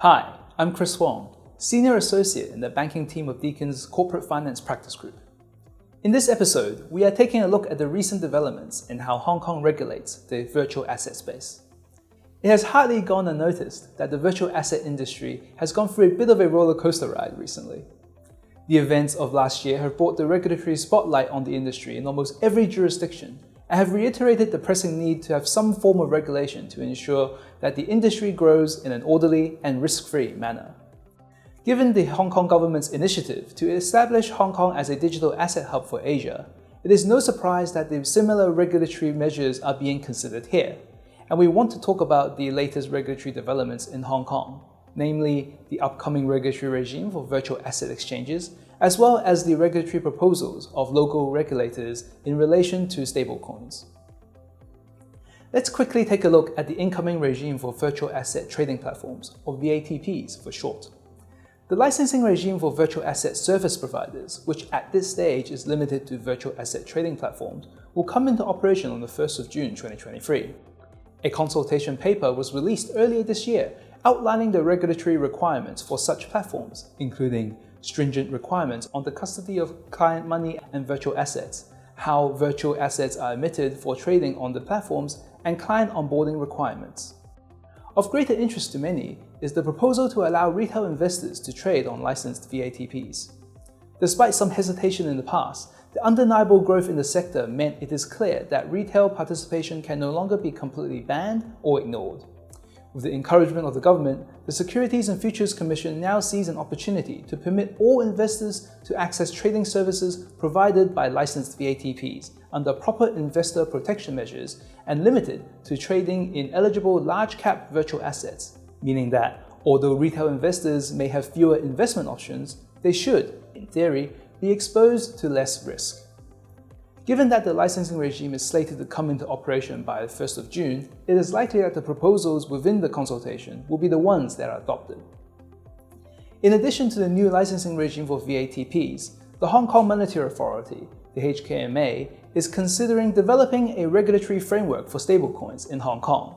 Hi, I'm Chris Wong, Senior Associate in the banking team of Deacons Corporate Finance Practice Group. In this episode, we are taking a look at the recent developments in how Hong Kong regulates the virtual asset space. It has hardly gone unnoticed that the virtual asset industry has gone through a bit of a roller coaster ride recently. The events of last year have brought the regulatory spotlight on the industry in almost every jurisdiction and have reiterated the pressing need to have some form of regulation to ensure that the industry grows in an orderly and risk-free manner. Given the Hong Kong government's initiative to establish Hong Kong as a digital asset hub for Asia, it is no surprise that the similar regulatory measures are being considered here, and we want to talk about the latest regulatory developments in Hong Kong, namely the upcoming regulatory regime for virtual asset exchanges, as well as the regulatory proposals of local regulators in relation to stablecoins. Let's quickly take a look at the incoming regime for virtual asset trading platforms, or VATPs for short. The licensing regime for virtual asset service providers, which at this stage is limited to virtual asset trading platforms, will come into operation on the 1st of June 2023. A consultation paper was released earlier this year outlining the regulatory requirements for such platforms, including stringent requirements on the custody of client money and virtual assets, how virtual assets are emitted for trading on the platforms, and client onboarding requirements. Of greater interest to many is the proposal to allow retail investors to trade on licensed VATPs. Despite some hesitation in the past, the undeniable growth in the sector meant it is clear that retail participation can no longer be completely banned or ignored. With the encouragement of the government, the Securities and Futures Commission now sees an opportunity to permit all investors to access trading services provided by licensed VATPs under proper investor protection measures and limited to trading in eligible large-cap virtual assets, meaning that although retail investors may have fewer investment options, they should, in theory, be exposed to less risk. Given that the licensing regime is slated to come into operation by the 1st of June, it is likely that the proposals within the consultation will be the ones that are adopted. In addition to the new licensing regime for VATPs, the Hong Kong Monetary Authority, the HKMA, is considering developing a regulatory framework for stablecoins in Hong Kong.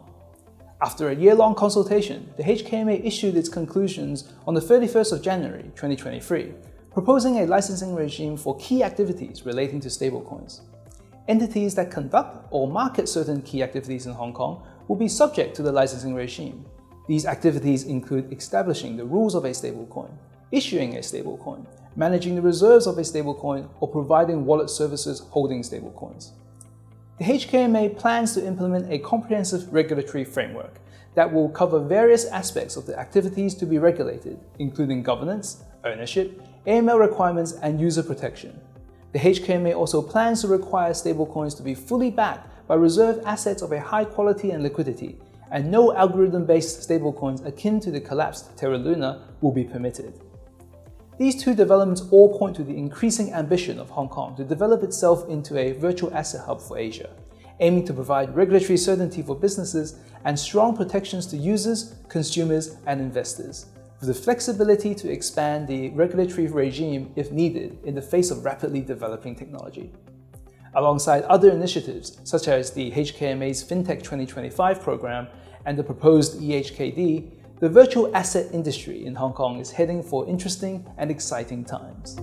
After a year-long consultation, the HKMA issued its conclusions on the 31st of January 2023, proposing a licensing regime for key activities relating to stablecoins. Entities that conduct or market certain key activities in Hong Kong will be subject to the licensing regime. These activities include establishing the rules of a stablecoin, issuing a stablecoin, managing the reserves of a stablecoin, or providing wallet services holding stablecoins. The HKMA plans to implement a comprehensive regulatory framework that will cover various aspects of the activities to be regulated, including governance, ownership, AML requirements, and user protection. The HKMA also plans to require stablecoins to be fully backed by reserve assets of a high quality and liquidity, and no algorithm-based stablecoins akin to the collapsed Terra Luna will be permitted. These two developments all point to the increasing ambition of Hong Kong to develop itself into a virtual asset hub for Asia, aiming to provide regulatory certainty for businesses and strong protections to users, consumers, and investors, with the flexibility to expand the regulatory regime if needed in the face of rapidly developing technology. Alongside other initiatives such as the HKMA's FinTech 2025 program and the proposed EHKD, the virtual asset industry in Hong Kong is heading for interesting and exciting times.